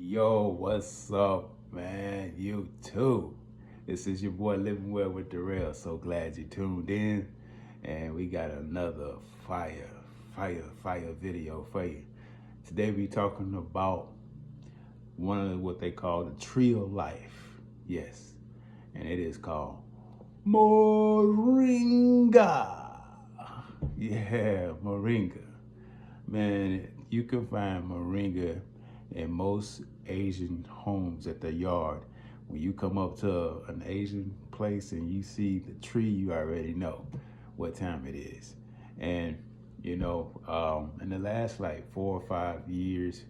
Yo, what's up, man? You too. This is your boy Living Well with Darrell. So glad you tuned in. And we got another fire video for you. Today we talking about one of what they call the Tree of Life. Yes. And it is called Moringa. Yeah, Moringa. Man, you can find moringa in most Asian homes at the yard. When you come up to an Asian place and you see the tree, you already know what time it is. And in the last like 4 or 5 years,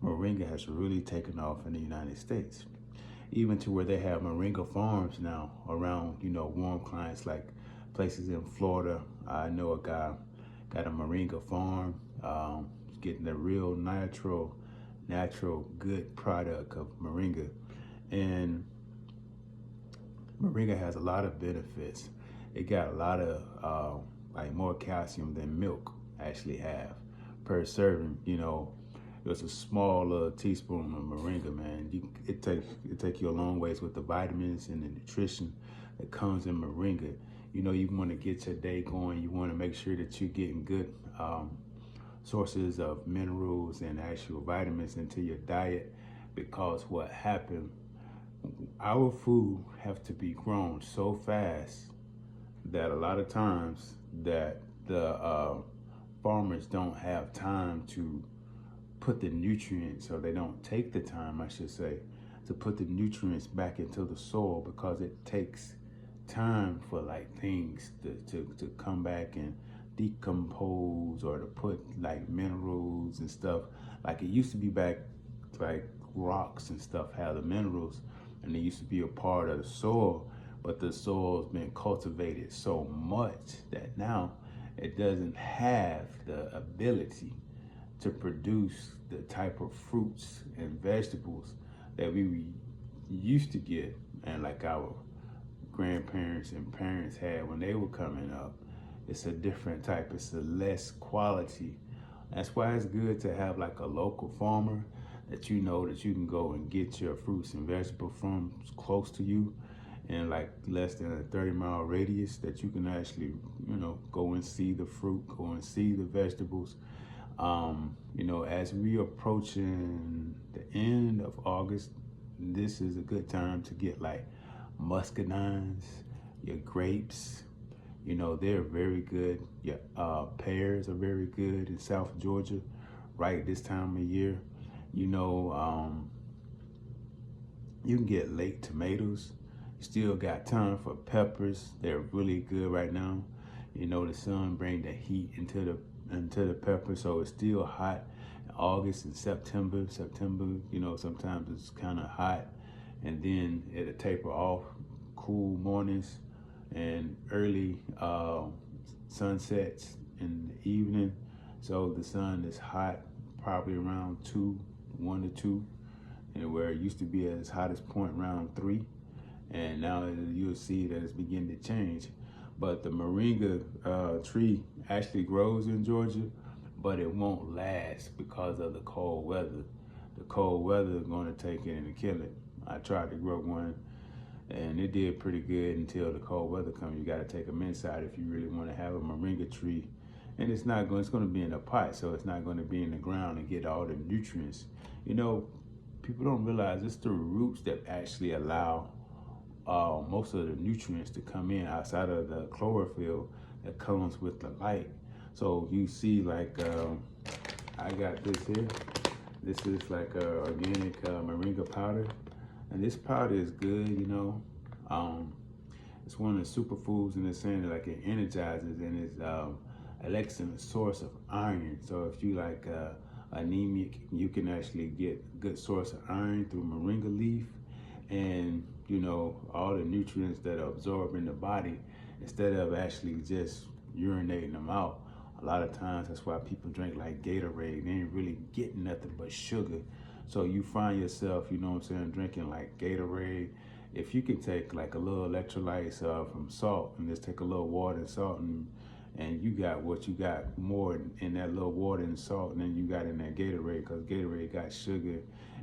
moringa has really taken off in the United States, even to where they have moringa farms now around, warm climates like places in Florida. I know a guy got a moringa farm, getting the real natural good product of moringa. And moringa has a lot of benefits. It got a lot of like more calcium than milk actually have per serving. It's a small teaspoon of moringa, man. It take you a long ways with the vitamins and the nutrition that comes in moringa. You want to get your day going. You want to make sure that you're getting good sources of minerals and actual vitamins into your diet, because what happened, our food have to be grown so fast that a lot of times that the farmers don't have time to put the nutrients, or they don't take the time, I should say, to put the nutrients back into the soil, because it takes time for like things to come back and decompose, or to put like minerals and stuff. Like it used to be back, like rocks and stuff have the minerals, and they used to be a part of the soil, but the soil's been cultivated so much that now it doesn't have the ability to produce the type of fruits and vegetables that we used to get, and like our grandparents and parents had when they were coming up. It's a different type, it's a less quality. That's why it's good to have like a local farmer that you know that you can go and get your fruits and vegetables from close to you, in like less than a 30-mile radius, that you can actually, go and see the fruit, go and see the vegetables. As we approaching the end of August, this is a good time to get like muscadines, your grapes. They're very good. Your pears are very good in South Georgia right this time of year. You can get late tomatoes. You still got time for peppers. They're really good right now. The sun bring the heat into the pepper, so it's still hot in August and September. Sometimes it's kind of hot, and then it'll taper off. Cool mornings and early sunsets in the evening. So the sun is hot probably around 1 to 2, and where it used to be at its hottest point around 3. And now you'll see that it's beginning to change. But the moringa tree actually grows in Georgia, but it won't last because of the cold weather. The cold weather is going to take it and kill it. I tried to grow one, and it did pretty good until the cold weather comes. You got to take them inside if you really want to have a moringa tree. And it's going to be in a pot, so it's not going to be in the ground and get all the nutrients. People don't realize it's the roots that actually allow most of the nutrients to come in outside of the chlorophyll that comes with the light. So you see, like I got this here. This is like organic moringa powder, and this powder is good. It's one of the superfoods, and it's saying that like it energizes, and it's an excellent source of iron. So if you like anemic, you can actually get a good source of iron through moringa leaf. And all the nutrients that are absorbed in the body, instead of actually just urinating them out. A lot of times that's why people drink like Gatorade. They ain't really getting nothing but sugar. So you find yourself, drinking like Gatorade. If you can take like a little electrolytes from salt, and just take a little water and salt, and and you got what you got more in that little water and salt than you got in that Gatorade, because Gatorade got sugar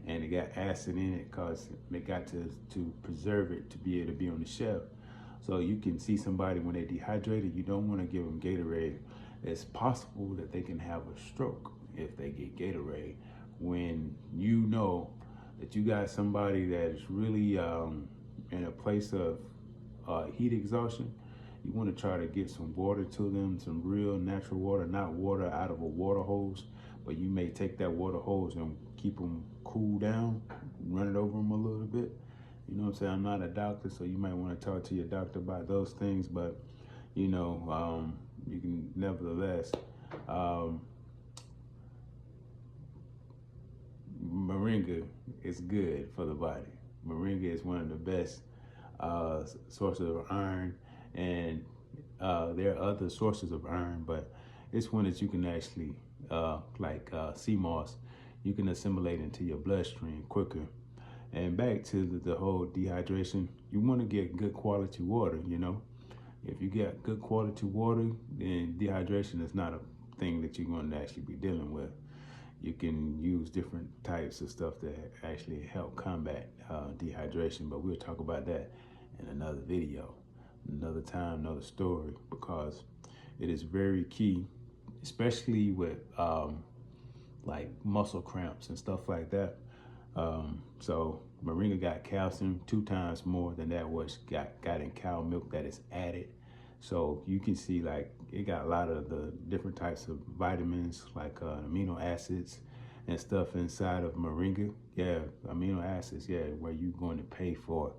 and it got acid in it because it got to preserve it to be able to be on the shelf. So you can see somebody when they're dehydrated, you don't want to give them Gatorade. It's possible that they can have a stroke if they get Gatorade, when you know that you got somebody that is really in a place of heat exhaustion. You want to try to get some water to them, some real natural water, not water out of a water hose, but you may take that water hose and keep them cool down, run it over them a little bit. You know what I'm saying? I'm not a doctor, so you might want to talk to your doctor about those things, but you know, you can nevertheless, Moringa is good for the body. Moringa is one of the best sources of iron, and there are other sources of iron, but it's one that you can actually, like sea moss, you can assimilate into your bloodstream quicker. And back to the whole dehydration, you want to get good quality water, you know. If you get good quality water, then dehydration is not a thing that you're going to actually be dealing with. You can use different types of stuff that actually help combat dehydration, but we'll talk about that in another video, another time, another story, because it is very key, especially with like muscle cramps and stuff like that. So Moringa got calcium 2 times more than that was got in cow milk that is added. So you can see like it got a lot of the different types of vitamins, like amino acids and stuff inside of Moringa. Yeah, amino acids, yeah, where you're going to pay for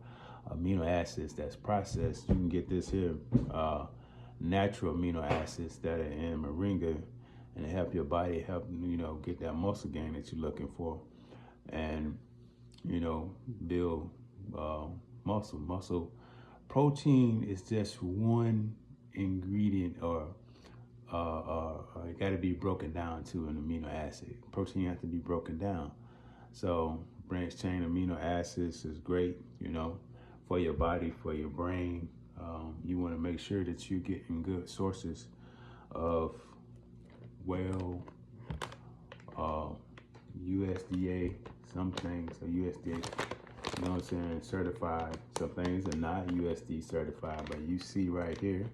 amino acids that's processed. You can get this here, natural amino acids that are in Moringa, and help your body, help, you know, get that muscle gain that you're looking for, and, you know, build muscle. Protein is just one ingredient, or it got to be broken down to an amino acid. Protein has to be broken down. So branched chain amino acids is great, you know, for your body, for your brain. You want to make sure that you're getting good sources of USDA, some things are USDA, you know what I'm saying, certified. Some things are not USD certified, but you see right here,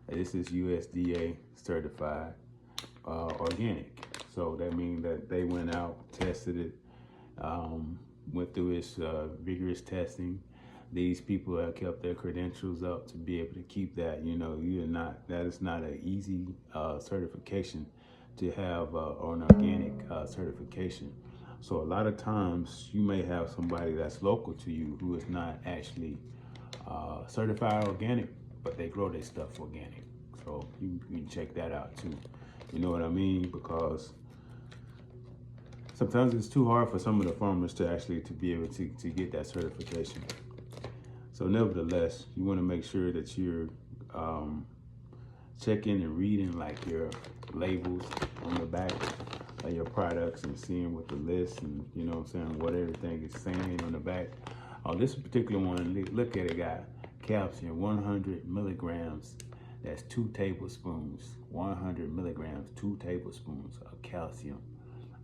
this is USDA certified organic. So that means that they went out, tested it, went through its vigorous testing. These people have kept their credentials up to be able to keep that. You know, that is not an easy certification to have an organic certification. So a lot of times you may have somebody that's local to you who is not actually certified organic, but they grow their stuff organic. So you can check that out too. You know what I mean? Because sometimes it's too hard for some of the farmers to actually be able to get that certification. So nevertheless, you want to make sure that you're checking and reading like your labels on the back of your products and seeing what the list and, you know what I'm saying, what everything is saying on the back. Oh, this particular one, look at it, got calcium, 100 milligrams. That's 2 tablespoons, 100 milligrams, 2 tablespoons of calcium.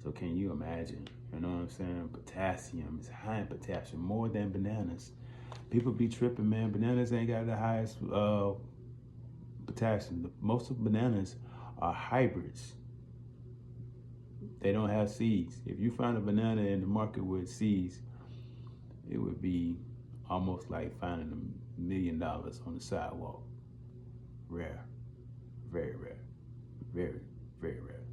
So can you imagine, you know what I'm saying? Potassium is high in potassium, more than bananas. People be tripping, man. Bananas ain't got the highest potassium. Most of bananas are hybrids. They don't have seeds. If you find a banana in the market with seeds, it would be almost like finding $1 million on the sidewalk. Rare, very rare, very, very rare.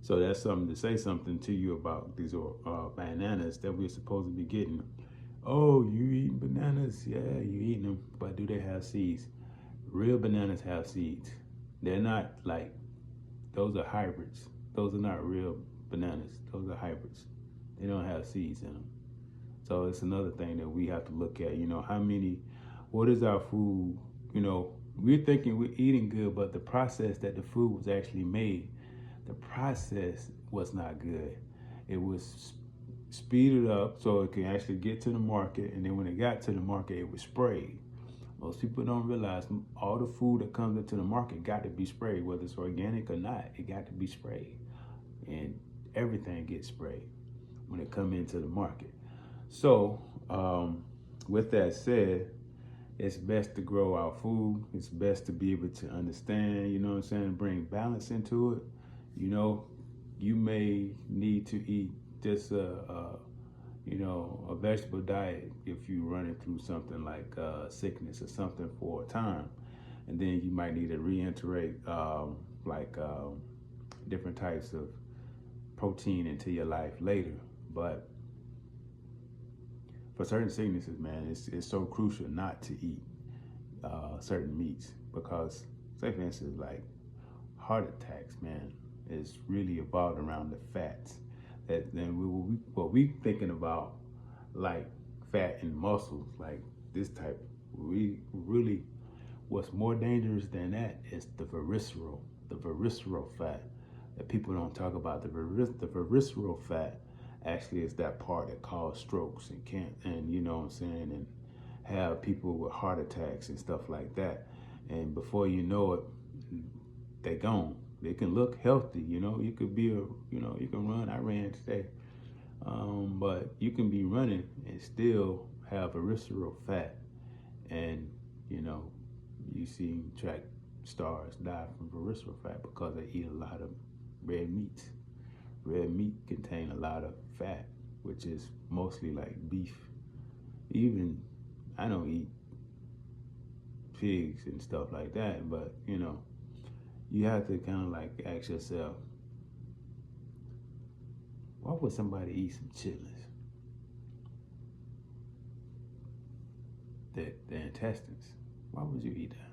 So that's something to say something to you about these bananas that we're supposed to be getting. Oh, you eating bananas? Yeah, you eating them, but do they have seeds? Real bananas have seeds. They're not like, those are hybrids. Those are not real bananas. Those are hybrids. They don't have seeds in them. So it's another thing that we have to look at, you know, what is our food? You know, we're thinking we're eating good, but the process that the food was actually made, the process was not good. It was speeded up so it can actually get to the market, and then when it got to the market, it was sprayed Most people don't realize all the food that comes into the market got to be sprayed, whether it's organic or not. It got to be sprayed, and everything gets sprayed when it come into the market. So, with that said, it's best to grow our food. It's best to be able to understand, you know what I'm saying, bring balance into it. You know, you may need to eat just a vegetable diet if you're running through something like sickness or something for a time, and then you might need to reiterate different types of protein into your life later. But for certain sicknesses, man, it's so crucial not to eat certain meats because, say for instance, like heart attacks, man, is really evolved around the fats. That then what we thinking about like fat and muscles, like this type. We really, what's more dangerous than that is the visceral fat that people don't talk about. The visceral fat actually is that part that causes strokes and can't, and you know what I'm saying, and have people with heart attacks and stuff like that. And before you know it, they gone. They can look healthy, you know. You could be you can run. I ran today, but you can be running and still have a visceral fat, and you know, you see track stars die from visceral fat because they eat a lot of red meats. Red meat contain a lot of fat, which is mostly like beef. Even I don't eat pigs and stuff like that, but you know, you have to kind of like ask yourself, why would somebody eat some chitlins? The intestines. Why would you eat that?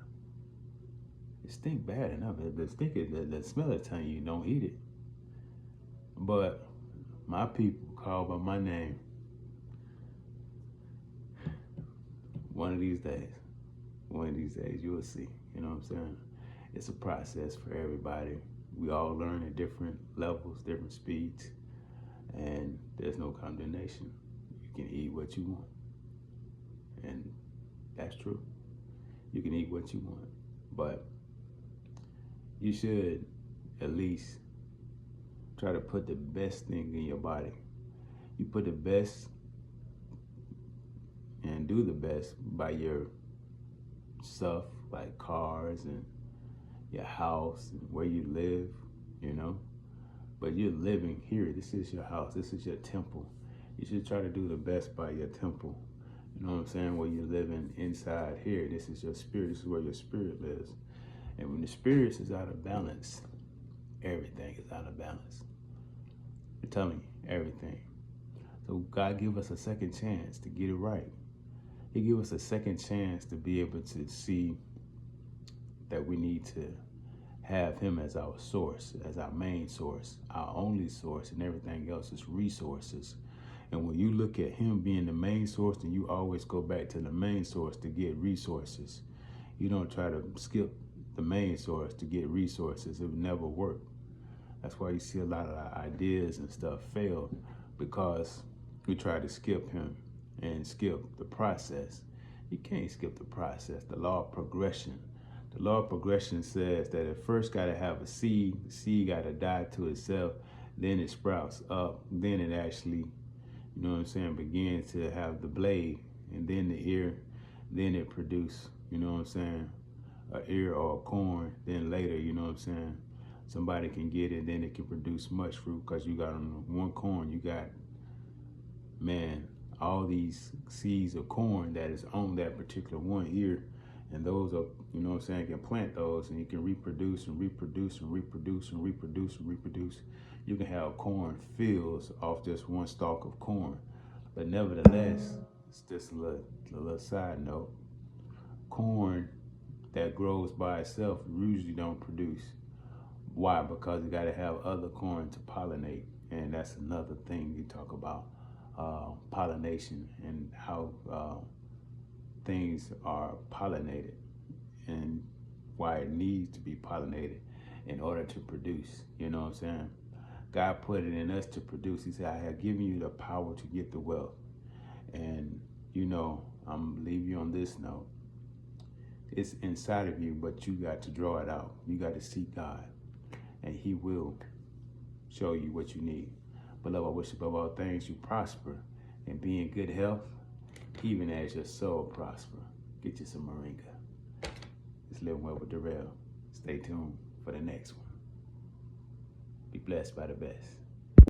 It stink bad enough. The smell of telling you don't eat it. But my people call by my name. One of these days you will see. You know what I'm saying? It's a process for everybody. We all learn at different levels, different speeds, and there's no condemnation. You can eat what you want, and that's true. You can eat what you want, but you should at least try to put the best thing in your body. You put the best and do the best by your stuff, like cars and your house and where you live, you know. But you're living here. This is your house. This is your temple. You should try to do the best by your temple. You know what I'm saying? Where you're living inside here. This is your spirit. This is where your spirit lives. And when the spirit is out of balance, everything is out of balance. I'm telling you, everything. So God give us a second chance to get it right. He give us a second chance to be able to see that we need to have him as our source, as our main source, our only source, and everything else is resources. And when you look at him being the main source, then you always go back to the main source to get resources. You don't try to skip the main source to get resources. It would never work. That's why you see a lot of our ideas and stuff fail, because we try to skip him and skip the process. You can't skip the process. The law of progression. The law of progression says that it first got to have a seed. The seed got to die to itself. Then it sprouts up. Then it actually, you know what I'm saying, begins to have the blade. And then the ear. Then it produce, you know what I'm saying, an ear or a corn. Then later, you know what I'm saying, somebody can get it. Then it can produce much fruit, because you got on one corn, you got, man, all these seeds of corn that is on that particular one ear. And those are, you know what I'm saying, you can plant those and you can reproduce and reproduce and reproduce and reproduce and reproduce. You can have corn fields off just one stalk of corn. But nevertheless, it's just a little side note. Corn that grows by itself usually don't produce. Why? Because you got to have other corn to pollinate. And that's another thing you talk about, pollination, and how things are pollinated and why it needs to be pollinated in order to produce. You know what I'm saying? God put it in us to produce. He said, I have given you the power to get the wealth. And, you know, I'm going to leave you on this note. It's inside of you, but you got to draw it out. You got to seek God, and He will show you what you need. Beloved, I wish above all things you prosper and be in good health, even as your soul prosper. Get you some moringa. It's Living Well with Darrell. Stay tuned for the next one. Be blessed by the best.